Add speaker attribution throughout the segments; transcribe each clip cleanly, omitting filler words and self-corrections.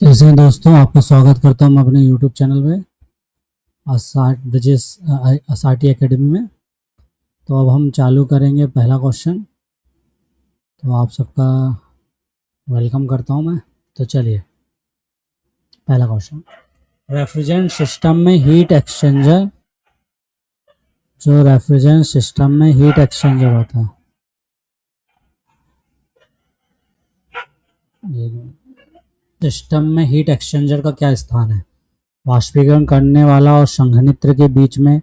Speaker 1: कैसे हैं दोस्तों, आपका स्वागत करता हूँ मैं अपने यूट्यूब चैनल में असाटी एकेडमी में। तो अब हम चालू करेंगे पहला क्वेश्चन। तो आप सबका वेलकम करता हूँ मैं। तो चलिए पहला क्वेश्चन। रेफ्रिजरेंट सिस्टम में हीट एक्सचेंजर, जो रेफ्रिजरेंट सिस्टम में हीट एक्सचेंजर होता है, सिस्टम में हीट एक्सचेंजर का क्या स्थान है? वाष्पीकरण करने वाला और संघनित्र के बीच में,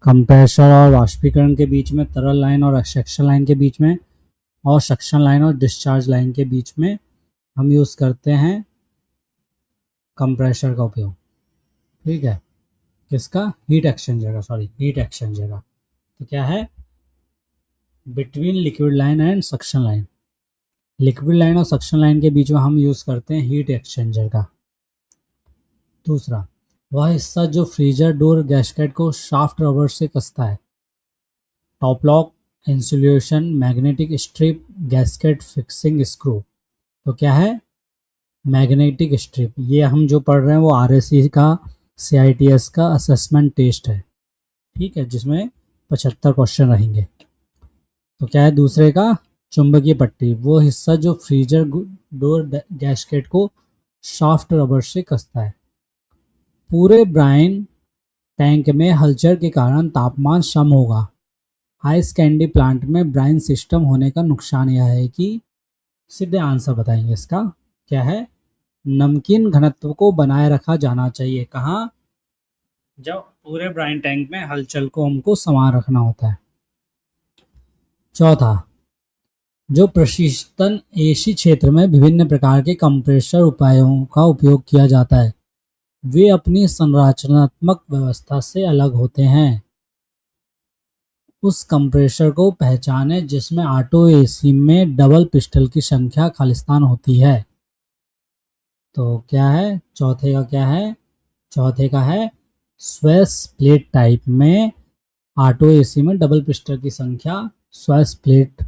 Speaker 1: कंप्रेसर और वाष्पीकरण के बीच में, तरल लाइन और सक्शन लाइन के बीच में, और सक्शन लाइन और डिस्चार्ज लाइन के बीच में हम यूज़ करते हैं कंप्रेसर का उपयोग। ठीक है, किसका? हीट एक्सचेंजर का, हीट एक्सचेंजर का। तो क्या है? Between liquid line and suction line. Liquid line और सक्शन लाइन के बीच में हम यूज़ करते हैं हीट एक्सचेंजर का। दूसरा, वह हिस्सा जो फ्रीजर डोर गैस्केट को शाफ्ट रबर से कसता है। Top lock, insulation, magnetic strip, gasket fixing screw. तो क्या है? Magnetic strip. ये हम जो पढ़ रहे हैं वो आरएससी का, सीआईटीएस का असेसमेंट टेस्ट है। ठीक है, जिसमें 75 क्वेश्चन रहेंगे। तो क्या है दूसरे का? चुंबकीय पट्टी, वो हिस्सा जो फ्रीजर डोर गैस्केट को शाफ्ट रबर से कसता है। पूरे ब्राइन टैंक में हलचल के कारण तापमान कम होगा। आइस कैंडी प्लांट में ब्राइन सिस्टम होने का नुकसान यह है कि, सीधे आंसर बताएंगे इसका। क्या है? नमकीन घनत्व को बनाए रखा जाना चाहिए। कहाँ? जब पूरे ब्राइन टैंक में हलचल को हमको समान रखना होता है। चौथा, जो प्रशीतन एसी क्षेत्र में विभिन्न प्रकार के कंप्रेसर उपायों का उपयोग किया जाता है, वे अपनी संरचनात्मक व्यवस्था से अलग होते हैं। उस कंप्रेसर को पहचानें जिसमें ऑटो एसी में डबल पिस्टल की संख्या खालिस्तान होती है। तो क्या है चौथे का? क्या है चौथे का? है स्वेस प्लेट टाइप में ऑटो एसी में डबल पिस्टल की संख्या स्वेस प्लेट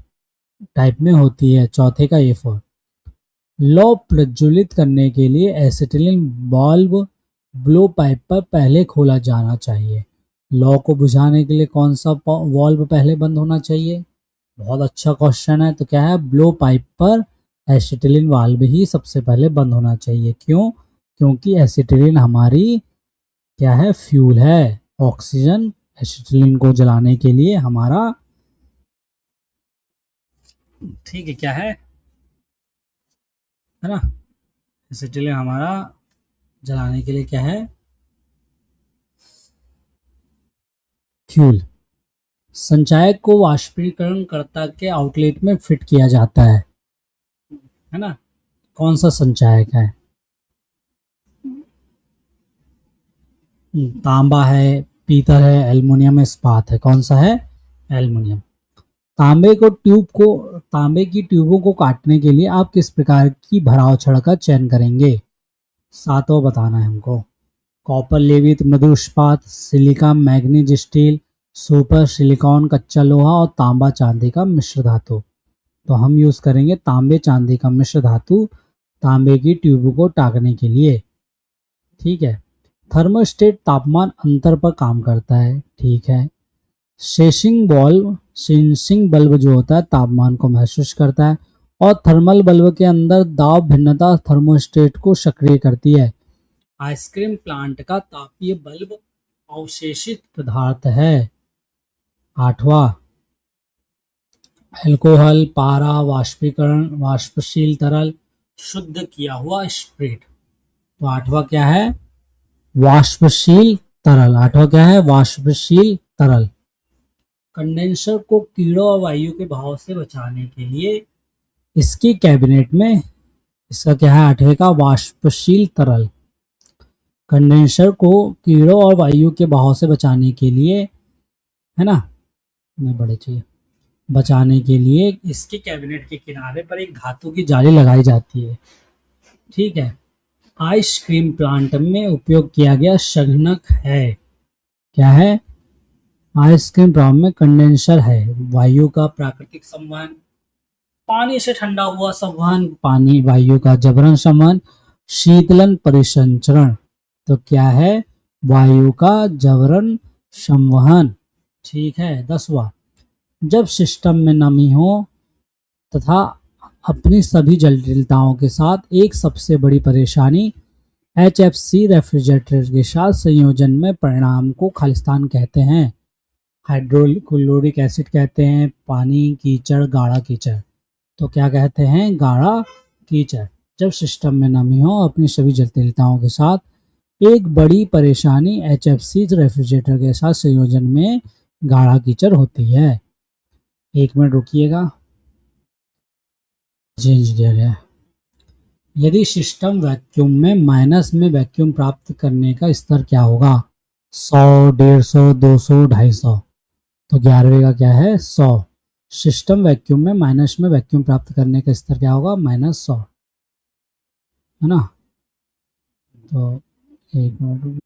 Speaker 1: टाइप में होती है। चौथे का A4। लौ प्रज्वलित करने के लिए एसिटिलीन वाल्व ब्लो पाइप पर पहले खोला जाना चाहिए। लौ को बुझाने के लिए कौन सा वाल्व पहले बंद होना चाहिए? बहुत अच्छा क्वेश्चन है। तो क्या है? ब्लो पाइप पर एसिटिलीन वाल्व ही सबसे पहले बंद होना चाहिए। क्यों? क्योंकि एसिटिलीन हमारी क्या है? फ्यूल है। ऑक्सीजन एसिटिलीन को जलाने के लिए हमारा, ठीक है, क्या है ना, एसिटिलीन हमारा जलाने के लिए क्या है? फ्यूल। संचायक को वाष्पीकरणकर्ता के आउटलेट में फिट किया जाता है ना? कौन सा संचायक है? तांबा है, पीतल है, एल्युमिनियम, इस्पात है। कौन सा है? एल्युमिनियम। तांबे की ट्यूबों को काटने के लिए आप किस प्रकार की भराव छड़ का चयन करेंगे? सातों बताना है हमको। कॉपर लेवित, मृदु इस्पात, silica manganese steel, super silicon कच्चा लोहा, और तांबा चांदी का मिश्र धातु। तो हम यूज करेंगे तांबे चांदी का मिश्र धातु तांबे की ट्यूब को टाकने के लिए। ठीक है। थर्मोस्टेट तापमान अंतर पर काम करता है। ठीक है। सेंसिंग बल्ब जो होता है तापमान को महसूस करता है, और थर्मल बल्ब के अंदर दाब भिन्नता थर्मोस्टेट को सक्रिय करती है। आइसक्रीम प्लांट का तापीय बल्ब अवशेषित पदार्थ है। आठवां, अल्कोहल, पारा, वाष्पीकरण, वाष्पशील तरल, शुद्ध किया हुआ स्प्रिट। तो आठवां क्या है? वाष्पशील तरल। आठवां क्या है? वाष्पशील तरल। कंडेंसर को कीड़ों और वायु के बहाव से बचाने के लिए इसकी कैबिनेट में, इसका क्या है? आठवें का वाष्पशील तरल। कंडेंसर को कीड़ों और वायु के बहाव से बचाने के लिए, है ना, नहीं बड़े चाहिए, बचाने के लिए इसके कैबिनेट के किनारे पर एक धातु की जाली लगाई जाती है। ठीक है। आइसक्रीम प्लांट में उपयोग किया गया संघनक है। क्या है? आइसक्रीम प्लांट में कंडेंसर है। वायु का प्राकृतिक संवहन, पानी से ठंडा हुआ संवहन, पानी वायु का जबरन संवहन, शीतलन परिसंचरण, तो क्या है, वायु का जबरन संवहन। ठीक है। 10वां, जब सिस्टम में नमी हो तथा अपनी सभी जटिलताओं के साथ एक सबसे बड़ी परेशानी HFC रेफ्रिजरेटर के साथ संयोजन में परिणाम को खालिस्तान कहते हैं। हाइड्रोक्लोरिक एसिड कहते हैं, पानी, कीचड़, गाढ़ा कीचड़। तो क्या कहते हैं, गाढ़ा कीचड़। जब सिस्टम में नमी हो अपनी सभी जटिलताओं के साथ एक बड़ी परेशानी HFC रेफ्रिजरेटर के साथ संयोजन में गाढ़ा कीचड़ होती है। 1 मिनट रुकिएगा, चेंज किया गया। यदि सिस्टम वैक्यूम में माइनस में वैक्यूम प्राप्त करने का स्तर क्या होगा, 100, 150, 200, 250। तो 11वें का क्या है, 100। सिस्टम वैक्यूम में माइनस में वैक्यूम प्राप्त करने का स्तर क्या होगा, -100, है ना। तो 1 मिनट,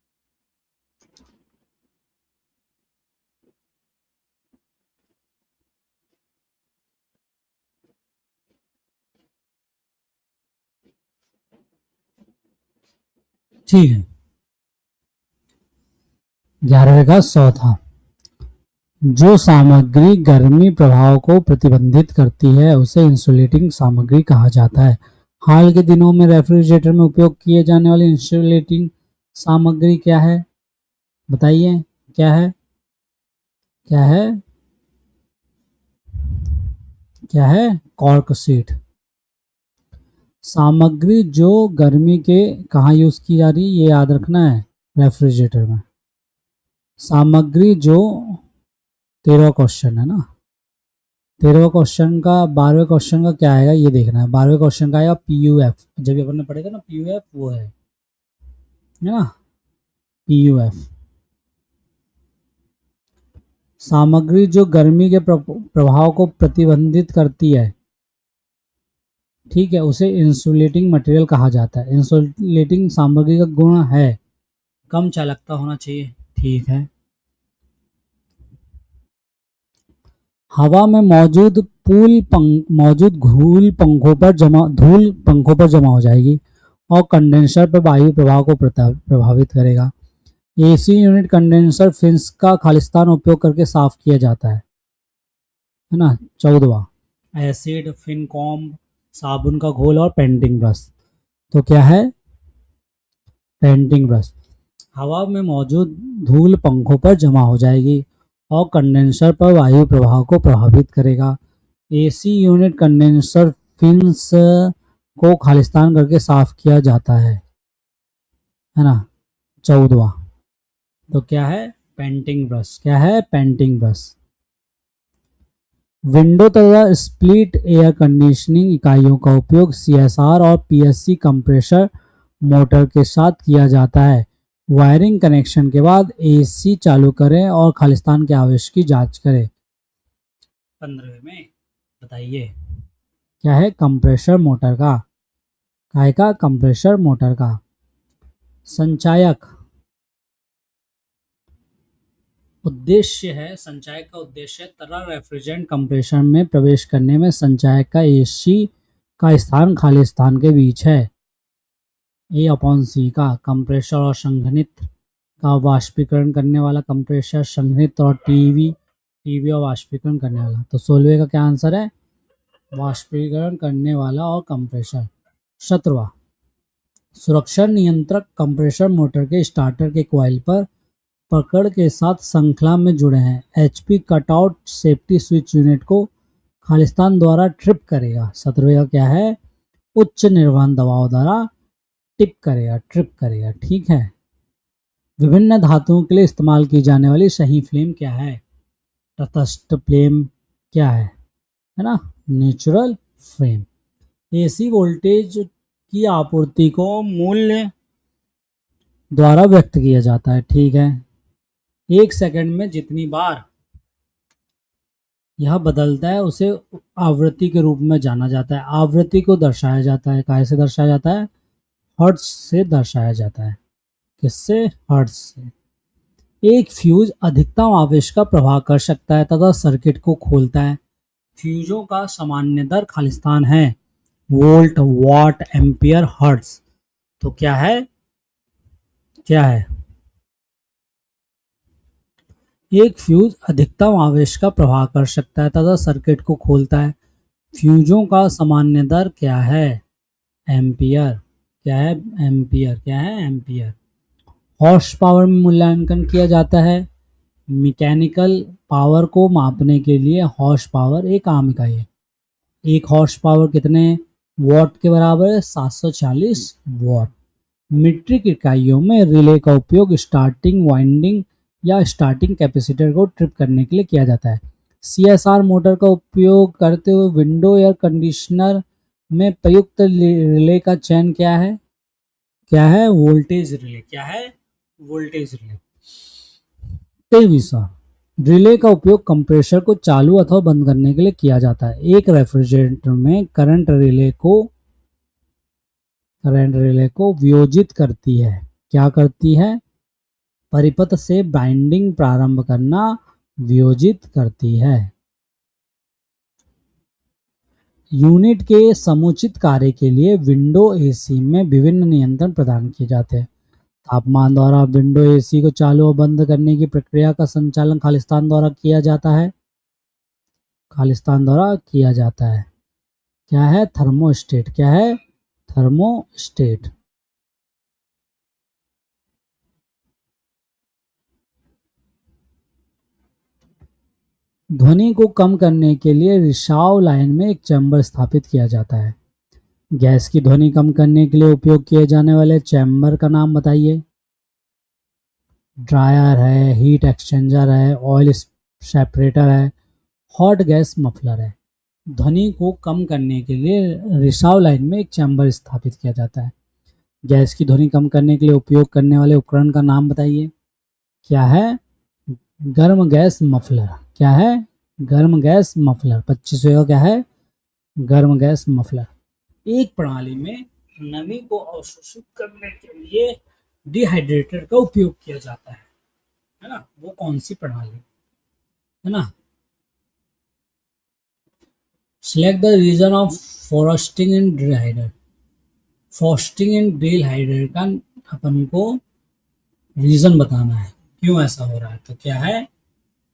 Speaker 1: ठीक है। 11वें का 100 था। जो सामग्री गर्मी प्रभाव को प्रतिबंधित करती है उसे इंसुलेटिंग सामग्री कहा जाता है। हाल के दिनों में रेफ्रिजरेटर में उपयोग किए जाने वाली इंसुलेटिंग सामग्री क्या है, बताइए, क्या है, क्या है, क्या है, कॉर्क शीट। सामग्री जो गर्मी के कहाँ यूज की जा रही, ये याद रखना है रेफ्रिजरेटर में। सामग्री जो 13वां क्वेश्चन है ना, 13वां क्वेश्चन का 12वें क्वेश्चन का क्या आएगा ये देखना है। 12वें क्वेश्चन का आएगा PUF, जब अपन ने पढ़े थे ना PUF, वो है ना, PUF। सामग्री जो गर्मी के प्रभाव को प्रतिबंधित करती है, ठीक है, उसे इंसुलेटिंग मटेरियल कहा जाता है। इंसुलेटिंग सामग्री का गुण है कम चालकता होना चाहिए, ठीक है। हवा में मौजूद धूल पंखों पर जमा हो जाएगी और कंडेंसर पर वायु प्रवाह को प्रभावित करेगा। AC यूनिट कंडेंसर फिन्स का खालिस्तान उपयोग करके साफ किया जाता है ना। 14वां, एसिड, फिन कॉम्ब, साबुन का घोल और पेंटिंग ब्रश। तो क्या है, पेंटिंग ब्रश। हवा में मौजूद धूल पंखों पर जमा हो जाएगी और कंडेंसर पर वायु प्रवाह को प्रभावित करेगा। AC यूनिट कंडेंसर फिन्स को खालिस्तान करके साफ किया जाता है ना। 14वां, तो क्या है, पेंटिंग ब्रश। क्या है, पेंटिंग ब्रश। विंडो तथा स्प्लिट एयर कंडीशनिंग इकाइयों का उपयोग CSR और PSC कंप्रेसर मोटर के साथ किया जाता है। वायरिंग कनेक्शन के बाद AC चालू करें और खालिस्तान के आवेश की जांच करें। 15वें में बताइए, क्या है, कंप्रेसर मोटर का, काय का, कंप्रेसर मोटर का। संचायक उद्देश्य है, संचायक का उद्देश्य तरल रेफ्रिजरेंट कंप्रेसर में प्रवेश करने में संचायक का AC का स्थान खालिस्तान के बीच है। A/C का कंप्रेसर और संघनित का वाष्पीकरण करने वाला कंप्रेसर, संघनित और टीवी और वाष्पीकरण करने वाला। तो 16वें का क्या आंसर है, वाष्पीकरण करने वाला और कंप्रेसर। 17वां, सुरक्षा नियंत्रक कंप्रेसर मोटर के स्टार्टर के कॉइल पर पकड़ के साथ श्रृंखला में जुड़े हैं। HP cutout safety switch unit को खालिस्तान द्वारा ट्रिप करेगा। 17वें का क्या है, उच्च निर्वहन दबाव द्वारा ट्रिप करेगा, ठीक है। विभिन्न धातुओं के लिए इस्तेमाल की जाने वाली सही फ्लेम क्या है, तटस्थ फ्लेम क्या है ना, नेचुरल फ्लेम। AC वोल्टेज की आपूर्ति को मूल्य द्वारा व्यक्त किया जाता है, ठीक है। 1 सेकंड में जितनी बार यह बदलता है उसे आवृत्ति के रूप में जाना जाता है। आवृत्ति को दर्शाया जाता है, कैसे दर्शाया जाता है, हर्ट्ज से दर्शाया जाता है। किससे, हर्ट्ज से। एक फ्यूज अधिकतम आवेश का प्रवाह कर सकता है तथा सर्किट को खोलता है। फ्यूजों का सामान्य दर खालिस्तान है, वोल्ट, वाट, एम्पियर, हर्ट्ज। तो क्या है, क्या है? एक फ्यूज अधिकतम आवेश का प्रवाह कर सकता है तथा सर्किट को खोलता है। फ्यूजों का सामान्य दर क्या है? एम्पियर। क्या है? एम्पियर। क्या है? एम्पियर। हॉर्स पावर में मूल्यांकन किया जाता है। मैकेनिकल पावर को मापने के लिए हॉर्स पावर एक आम इकाई है। एक हॉर्स पावर कितने वॉट के बराबर है? 740 वॉट। मीट्रिक इकाइयों में रिले का उपयोग स्टार्टिंग वाइंडिंग या स्टार्टिंग कैपेसिटर को ट्रिप करने के लिए किया जाता है। सीएसआर मोटर का उपयोग करते हुए विंडो एयर कंडीशनर में प्रयुक्त रिले का चयन क्या है? क्या है? Voltage relay. क्या है? Voltage relay. 23वां, रिले का उपयोग कंप्रेसर को चालू अथवा बंद करने के लिए किया जाता है। एक रेफ्रिजरेटर में करंट रिले को वियोजित करती है। क्या करती है? परिपथ से बाइंडिंग प्रारंभ करना वियोजित करती है। यूनिट के समुचित कार्य के लिए विंडो एसी में विभिन्न नियंत्रण प्रदान किए जाते हैं। तापमान द्वारा विंडो एसी को चालू और बंद करने की प्रक्रिया का संचालन खालिस्तान द्वारा किया जाता है। खालिस्तान द्वारा किया जाता है। क्या है? थर्मोस्टेट। क्या है? थर्मोस्टेट। ध्वनि को कम करने के लिए रिसाव लाइन में एक चैम्बर स्थापित किया जाता है। गैस की ध्वनि कम करने के लिए उपयोग किए जाने वाले चैम्बर का नाम बताइए। ड्रायर है, हीट एक्सचेंजर है, ऑयल सेपरेटर है, हॉट गैस मफलर है। ध्वनि को कम करने के लिए रिसाव लाइन में एक चैम्बर स्थापित किया जाता है। गैस की ध्वनि कम करने के लिए उपयोग करने वाले उपकरण का नाम बताइए। क्या है? गर्म गैस मफलर। क्या है? गर्म गैस मफलर। 25वें का क्या है? गर्म गैस मफलर। एक प्रणाली में नमी को अवशोषित करने के लिए डिहाइड्रेटर का उपयोग किया जाता है ना? वो कौन सी प्रणाली है ना? Select the region of frosting in drill hider. Frosting in drill hider का अपन को रीजन बताना है, क्यों ऐसा हो रहा है। तो क्या है?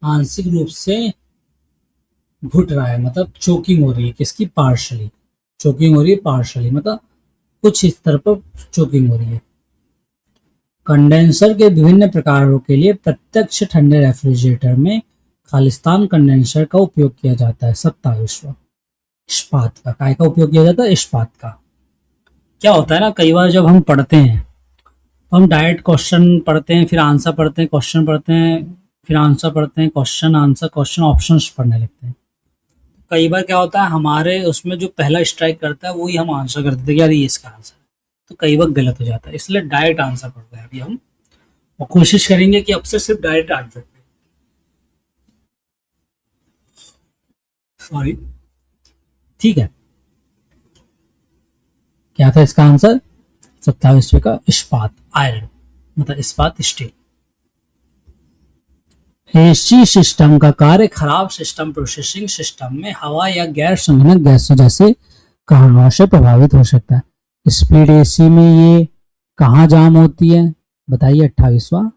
Speaker 1: आंशिक रूप से घुट रहा है, मतलब चोकिंग हो रही है। किसकी? पार्शली चोकिंग हो रही है। पार्शली मतलब कुछ इस तरह पर चोकिंग हो रही है। कंडेंसर के विभिन्न प्रकारों के लिए प्रत्यक्ष ठंडे रेफ्रिजरेटर में खालिस्तान कंडेंसर का उपयोग किया जाता है। 27वां, इस्पात का। काय का उपयोग किया जाता है? इस्पात का। क्या होता है ना, कई बार जब हम पढ़ते हैं तो हम डायरेक्ट क्वेश्चन पढ़ते हैं, फिर आंसर पढ़ते हैं, क्वेश्चन पढ़ते हैं, फिर आंसर पढ़ते हैं, क्वेश्चन आंसर क्वेश्चन ऑप्शंस पढ़ने लगते हैं। कई बार क्या होता है, हमारे उसमें जो पहला स्ट्राइक करता है वही हम आंसर करते थे कि यार ये इसका आंसर है, तो कई बार गलत हो जाता है। इसलिए डायरेक्ट आंसर पढ़ते हैं अभी हम, और कोशिश करेंगे कि अब से सिर्फ डायरेक्ट आंसर पढ़ें। सॉरी, ठीक है। क्या था इसका आंसर? 27वें का इस्पात, आयरन, मतलब इस्पात, स्टील। एसी सिस्टम का कार्य खराब सिस्टम प्रोसेसिंग सिस्टम में हवा या गैर संघनक गैसों जैसे कारणों से प्रभावित हो सकता है। स्प्लिट एसी में ये कहाँ जाम होती है? बताइए। 28वां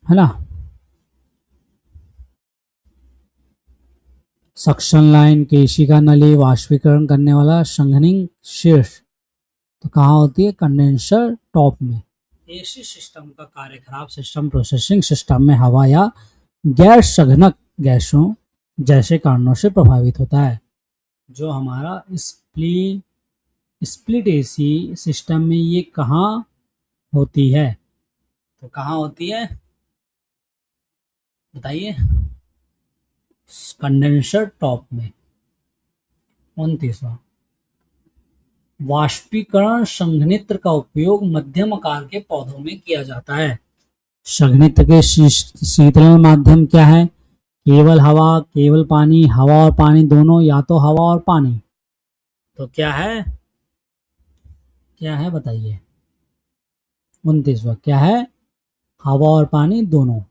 Speaker 1: है ना? सक्शन लाइन, केशिका नली, वाष्पीकरण करने वाला संघनिक शीर्ष, तो कहाँ होती है? कंडेंसर टॉप में। एसी सिस्टम का कार्य खराब सिस्टम प्रोसेसिंग सिस्टम में हवा या गैर संघनक गैसों जैसे कारणों से प्रभावित होता है। जो हमारा स्प्लिट एसी सिस्टम में ये कहाँ होती है? तो कहाँ होती है बताइए? कंडेंसर टॉप में। 29वां, वाष्पीकरण संघनित्र का उपयोग मध्यम आकार के पौधों में किया जाता है। संघनित्र के शीतलन माध्यम क्या है? केवल हवा, केवल पानी, हवा और पानी दोनों, या तो हवा और पानी। तो क्या है? क्या है बताइए? 29वां क्या है? हवा और पानी दोनों।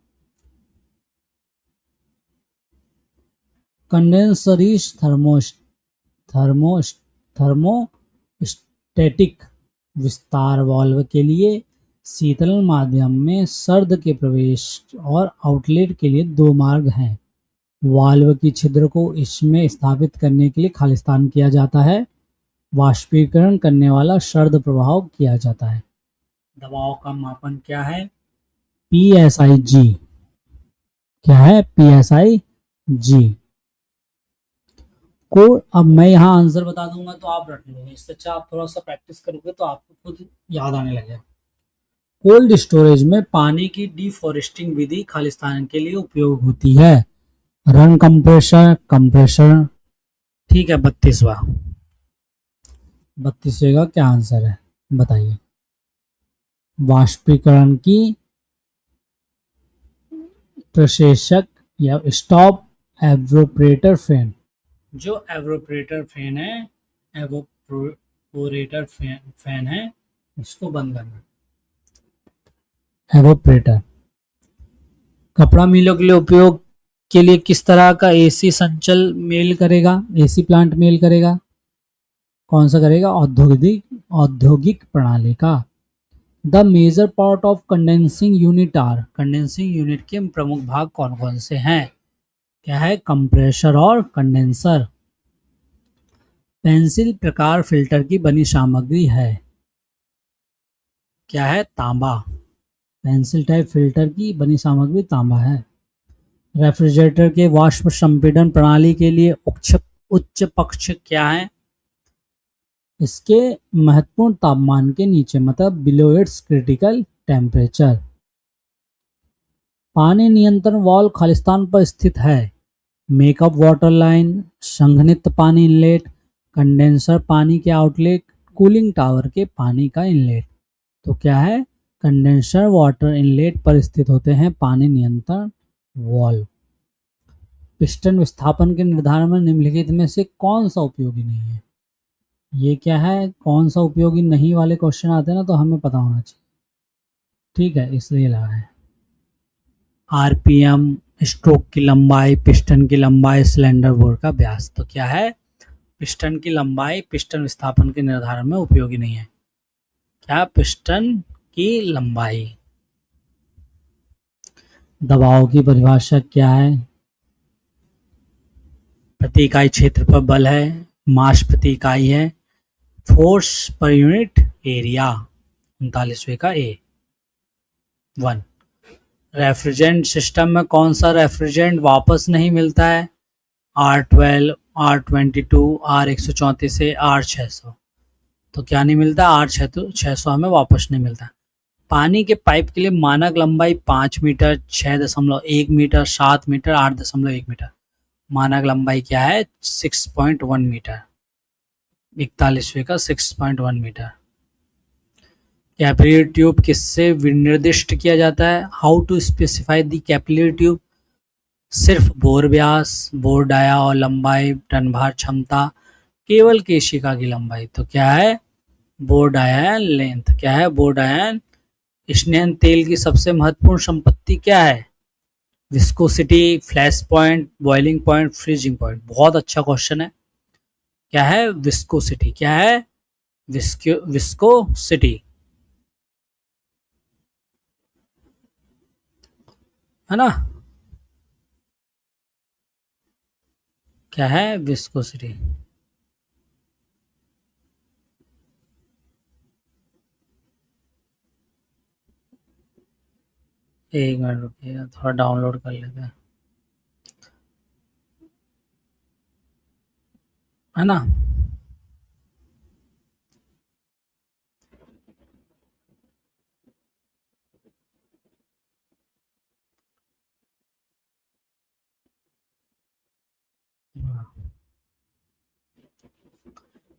Speaker 1: कंडेंसर इज थर्मोस्टेटिक विस्तार वाल्व के लिए शीतलन माध्यम में सर्द के प्रवेश और आउटलेट के लिए दो मार्ग हैं। वाल्व की छिद्र को इसमें स्थापित करने के लिए खालिस्तान किया जाता है। वाष्पीकरण करने वाला सर्द प्रभाव किया जाता है। दबाव का मापन क्या है? PSIG। क्या है? PSIG को अब मैं यहाँ आंसर बता दूंगा तो आप रट लोगे, इससे अच्छा आप थोड़ा सा प्रैक्टिस करोगे तो आपको खुद याद आने लगेगा। कोल्ड स्टोरेज में पानी की डिफॉरेस्टिंग विधि खालिस्तान के लिए उपयोग होती है। Run compressor, compressor. ठीक है, 32वां। 32वें का क्या आंसर है बताइए? वाष्पीकरण की प्रशेषक या स्टॉप एवोपरेटर फैन। जो एवोपरेटर फैन है, एवोपोरेटर फैन है, उसको बंद करना। एवोपरेटर कपड़ा मिलों के लिए उपयोग के लिए किस तरह का एसी संचल मेल करेगा? एसी प्लांट मेल करेगा? कौन सा करेगा? औद्योगिक प्रणाली का। The major part of condensing unit are. Condensing unit के प्रमुख भाग कौन कौन से हैं? क्या है? कंप्रेसर और कंडेंसर। पेंसिल प्रकार फिल्टर की बनी सामग्री है। क्या है? तांबा। पेंसिल टाइप फिल्टर की बनी सामग्री तांबा है। रेफ्रिजरेटर के वाष्प संपीड़न प्रणाली के लिए उच्च पक्ष क्या है? इसके महत्वपूर्ण तापमान के नीचे, मतलब बिलो इट्स क्रिटिकल टेम्परेचर। पानी नियंत्रण वाल्व खालिस्तान पर स्थित है। मेकअप वाटर लाइन, संघनित पानी इनलेट, कंडेंसर पानी के आउटलेट, कूलिंग टावर के पानी का इनलेट। तो क्या है? कंडेंसर वाटर इनलेट पर स्थित होते हैं पानी नियंत्रण वाल्व। पिस्टन विस्थापन के निर्धारण में निम्नलिखित में से कौन सा उपयोगी नहीं है? ये क्या है? कौन सा उपयोगी नहीं वाले क्वेश्चन आते हैं ना, तो हमें पता होना चाहिए। ठीक है, इसलिए लगा है। आरपीएम, स्ट्रोक की लंबाई, पिस्टन की लंबाई, सिलेंडर बोर का व्यास। तो क्या है? पिस्टन की लंबाई पिस्टन विस्थापन के निर्धारण में उपयोगी नहीं है। क्या? पिस्टन की लंबाई। दबाव की परिभाषा क्या है? प्रति इकाई क्षेत्र पर बल है, मास प्रति इकाई है, फोर्स पर यूनिट एरिया। 39वें का ए 1। रेफ्रिजरेंट सिस्टम में कौन सा रेफ्रिजरेंट वापस नहीं मिलता है? R12, R22, R134 से R600। तो क्या नहीं मिलता? R600 हमें वापस नहीं मिलता। पानी के पाइप के लिए मानक लंबाई 5 मीटर, 6.1 मीटर, 7 मीटर, 8.1 मीटर। मानक लंबाई क्या है? 6.1 मीटर। 41वें का 6.1 मीटर। कैपिलरी ट्यूब किससे निर्दिष्ट किया जाता है? How to specify the capillary tube? सिर्फ बोर व्यास, बोर डाया और लंबाई, टनभार क्षमता, केवल केशिका की लंबाई। तो क्या है? बोर डायन लेंथ। क्या है? बोर डायन। स्नेहन तेल की सबसे महत्वपूर्ण संपत्ति क्या है? Viscosity, flash point, boiling point, freezing point. बहुत अच्छा क्वेश्चन है। क्या है? विस्कोसिटी। क्या है? विस्कोसिटी, है ना? क्या है? विस्कोसिटी। एक मिनट रुकिएगा, थोड़ा डाउनलोड कर लेते हैं, है ना?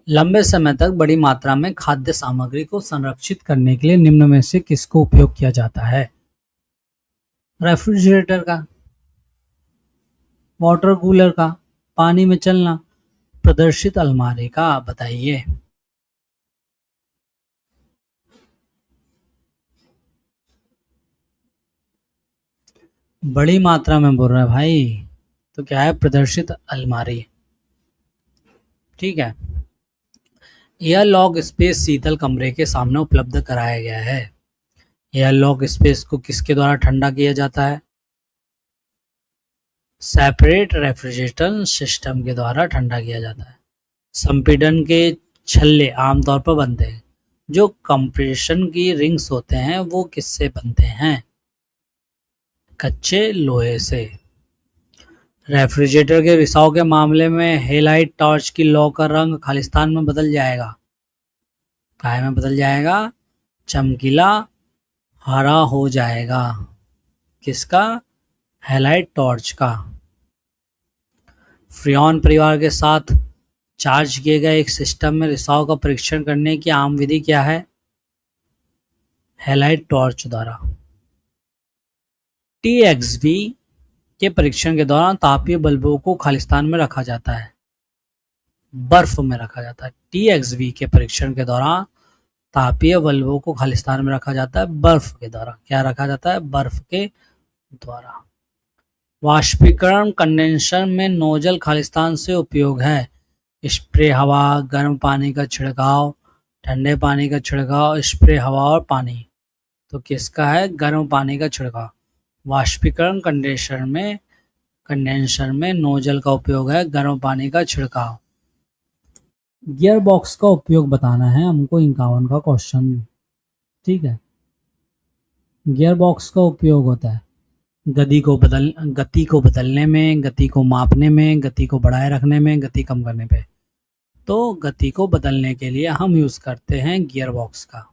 Speaker 1: लंबे समय तक बड़ी मात्रा में खाद्य सामग्री को संरक्षित करने के लिए निम्न में से किसको उपयोग किया जाता है? रेफ्रिजरेटर का, वाटर कूलर का, पानी में चलना, प्रदर्शित अलमारी का। बताइए। बड़ी मात्रा में बोल रहा है भाई, तो क्या है? प्रदर्शित अलमारी। ठीक है। एयरलॉक स्पेस शीतल कमरे के सामने उपलब्ध कराया गया है। एयरलॉक स्पेस को किसके द्वारा ठंडा किया जाता है? सेपरेट रेफ्रिजरेशन सिस्टम के द्वारा ठंडा किया जाता है। संपीड़न के छल्ले आमतौर पर बनते हैं। जो कंप्रेशन की रिंग्स होते हैं वो किससे बनते हैं? कच्चे लोहे से। रेफ्रिजरेटर के रिसाव के मामले में हेलाइट टॉर्च की लौ का रंग खालिस्तान में बदल जाएगा। काय में बदल जाएगा? चमकीला हरा हो जाएगा। किसका? हेलाइट टॉर्च का। फ्रियॉन परिवार के साथ चार्ज किए गए एक सिस्टम में रिसाव का परीक्षण करने की आम विधि क्या है? हेलाइट टॉर्च द्वारा। टीएक्सवी के परीक्षण के दौरान तापीय बल्बों को खालिस्तान में रखा जाता है, बर्फ में रखा जाता है। टीएक्सवी के परीक्षण के दौरान तापीय बल्बों को खालिस्तान में रखा जाता है बर्फ के द्वारा। क्या रखा जाता है? बर्फ के द्वारा। वाष्पीकरण कंडेंसर में नोजल खालिस्तान से उपयोग है। स्प्रे हवा, गर्म पानी का छिड़काव, ठंडे पानी का छिड़काव, स्प्रे हवा और पानी। तो किसका है? गर्म पानी का छिड़काव। वाष्पीकरण कंडेंसर में नोजल का उपयोग है गर्म पानी का छिड़काव। गियर बॉक्स का उपयोग बताना है हमको 51 का क्वेश्चन। ठीक है, गियर बॉक्स का उपयोग होता है गति को बदलने में, गति को मापने में, गति को बढ़ाए रखने में, गति कम करने पे। तो गति को बदलने के लिए हम यूज करते हैं गियर बॉक्स का।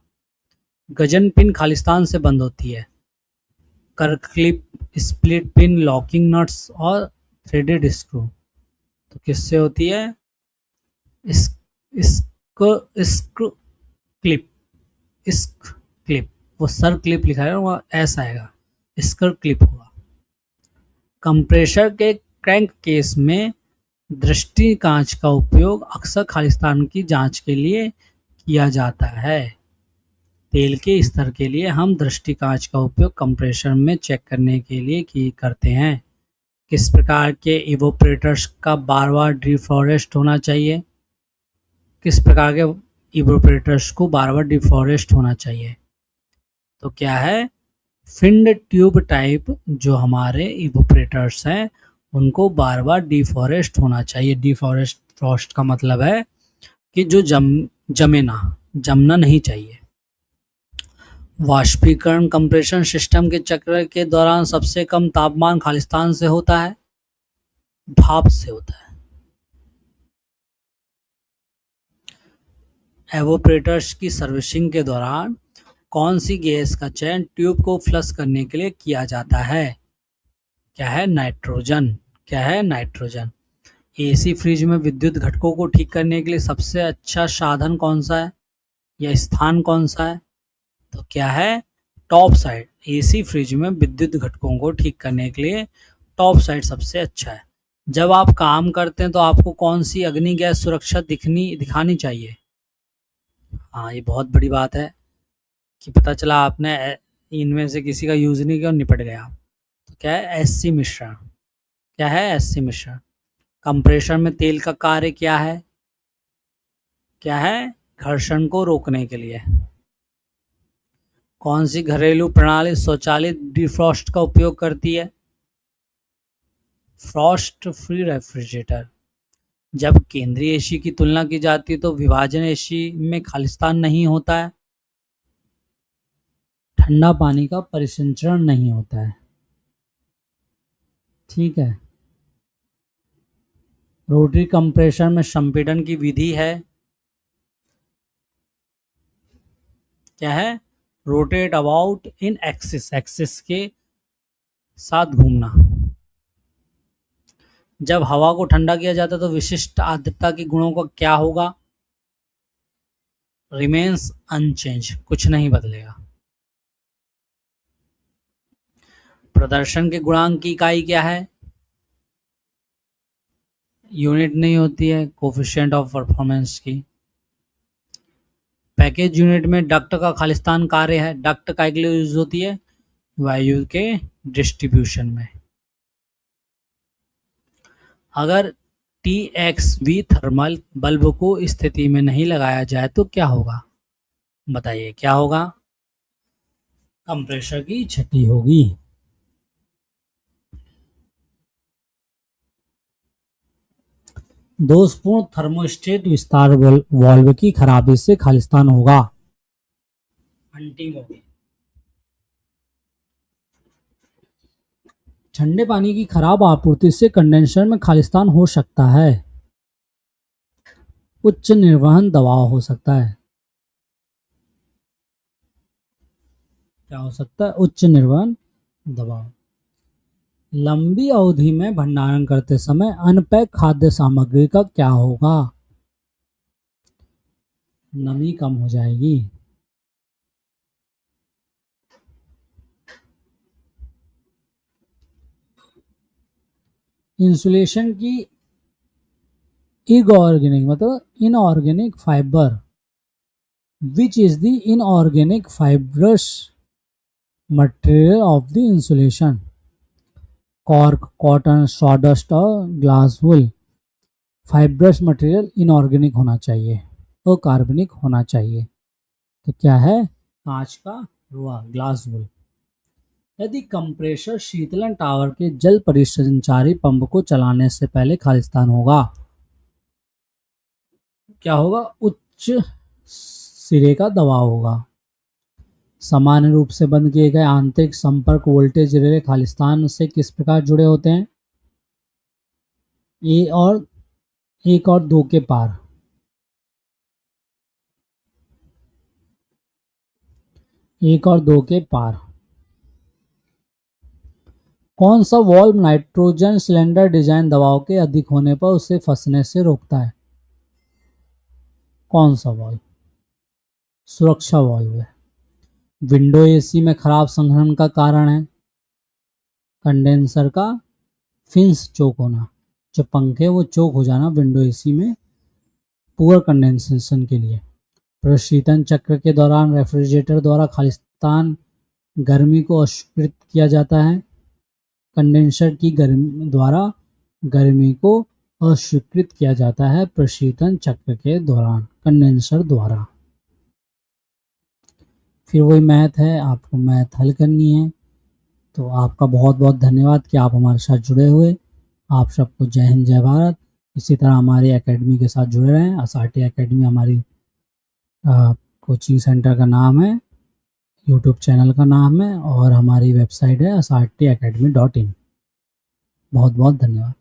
Speaker 1: गजन पिन खालिस्तान से बंद होती है। Circlip, split pin, locking nuts और थ्रेडेड स्क्रू। तो किससे होती है? स्क्रू क्लिप, इस्क क्लिप। वो सर क्लिप लिखा है वो ऐसा आएगा, स्क्रू क्लिप होगा। कंप्रेसर के क्रैंक केस में दृष्टि कांच का उपयोग अक्सर खालिस्तान की जांच के लिए किया जाता है। तेल के स्तर के लिए हम दृष्टि कांच का उपयोग कंप्रेसर में चेक करने के लिए करते हैं। किस प्रकार के इवोपरेटर्स का बार बार डिफॉरेस्ट होना चाहिए? किस प्रकार के इवोपरेटर्स को बार बार डिफॉरेस्ट होना चाहिए? तो क्या है? फिन्ड ट्यूब टाइप जो हमारे इवोपरेटर्स हैं उनको बार बार डिफॉरेस्ट होना चाहिए। डिफॉरेस्ट का मतलब है कि जो जमना नहीं चाहिए। वाष्पीकरण कंप्रेशन सिस्टम के चक्र के दौरान सबसे कम तापमान खालिस्तान से होता है, भाप से होता है। एवोपरेटर्स की सर्विसिंग के दौरान कौन सी गैस का चयन ट्यूब को फ्लश करने के लिए किया जाता है? क्या है? नाइट्रोजन। क्या है? नाइट्रोजन। एसी फ्रिज में विद्युत घटकों को ठीक करने के लिए सबसे अच्छा साधन कौन सा है या स्थान कौन सा है? तो क्या है? Top side. एसी फ्रिज में विद्युत घटकों को ठीक करने के लिए टॉप साइड सबसे अच्छा है। जब आप काम करते हैं तो आपको कौन सी अग्नि गैस सुरक्षा दिखानी चाहिए? हाँ, ये बहुत बड़ी बात है कि पता चला आपने इनमें से किसी का यूज नहीं किया और निपट गया। तो क्या है? एससी मिश्रण। क्या है? एससी मिश्रण। कंप्रेसर में तेल का कार्य क्या है? क्या है? घर्षण को रोकने के लिए। कौन सी घरेलू प्रणाली स्वचालित डिफ्रॉस्ट का उपयोग करती है? Frost free refrigerator. जब केंद्रीय एसी की तुलना की जाती है तो विभाजन एसी में खालिस्तान नहीं होता है, ठंडा पानी का परिसंचरण नहीं होता है। ठीक है, रोटरी कंप्रेसर में संपीड़न की विधि है। क्या है? रोटेट अबाउट इन एक्सिस के साथ घूमना। जब हवा को ठंडा किया जाता है तो विशिष्ट आर्द्रता के गुणों का क्या होगा? रिमेन्स अनचेंज, कुछ नहीं बदलेगा। प्रदर्शन के गुणांक की इकाई क्या है? यूनिट नहीं होती है, कोफिशिएंट ऑफ परफॉर्मेंस की। पैकेज यूनिट में डक्ट का खालिस्तान कार्य है। डक्ट का के लिए यूज होती है? वायु के डिस्ट्रीब्यूशन में। अगर TXV थर्मल बल्ब को स्थिति में नहीं लगाया जाए तो क्या होगा? बताइए क्या होगा? कंप्रेसर की क्षति होगी। दोषपूर्ण थर्मोस्टेट विस्तार वाल्व की खराबी से खालिस्तान होगा। हंटिंग होगी। ठंडे पानी की खराब आपूर्ति से कंडेंसर में खालिस्तान हो सकता है। उच्च निर्वहन दबाव हो सकता है। क्या हो सकता है? उच्च निर्वहन दबाव। लंबी अवधि में भंडारण करते समय अनपैक खाद्य सामग्री का क्या होगा? नमी कम हो जाएगी। इंसुलेशन की इनऑर्गेनिक मतलब inorganic fibre which is the inorganic fibrous material of the insulation? Cork, cotton, sawdust और glass wool. Fibrous material inorganic होना चाहिए, अकार्बनिक होना चाहिए। तो क्या है? कांच का रुआ, ग्लास वुल। यदि कंप्रेसर शीतलन टावर के जल परिसंचारी पंप को चलाने से पहले खालिस्तान होगा, क्या होगा? उच्च सिरे का दबाव होगा। सामान्य रूप से बंद किए गए आंतरिक संपर्क वोल्टेज रिले खालिस्तान से किस प्रकार जुड़े होते हैं? एक और दो के पार। एक और दो के पार। कौन सा वाल्व नाइट्रोजन सिलेंडर डिजाइन दबाव के अधिक होने पर उसे फंसने से रोकता है? कौन सा वाल्व? सुरक्षा वाल्व है। विंडो एसी में खराब संघनन का कारण है कंडेंसर का फिन्स चोक होना। जो पंखे वो चोक हो जाना विंडो एसी में पुअर कंडेंसेशन के लिए। प्रशीतन चक्र के दौरान रेफ्रिजरेटर द्वारा खालिस्तान गर्मी को अस्वीकृत किया जाता है। कंडेंसर की गर्मी द्वारा गर्मी को अस्वीकृत किया जाता है प्रशीतन चक्र के दौरान कंडेंसर द्वारा। फिर वही मैथ है, आपको मैथ हल करनी है। तो आपका बहुत बहुत धन्यवाद कि आप हमारे साथ जुड़े हुए। आप सबको जय हिंद, जय भारत। इसी तरह हमारी एकेडमी के साथ जुड़े रहें। एसआरटी एकेडमी हमारी कोचिंग सेंटर का नाम है, यूट्यूब चैनल का नाम है और हमारी वेबसाइट है asrtacademy.in। बहुत बहुत धन्यवाद।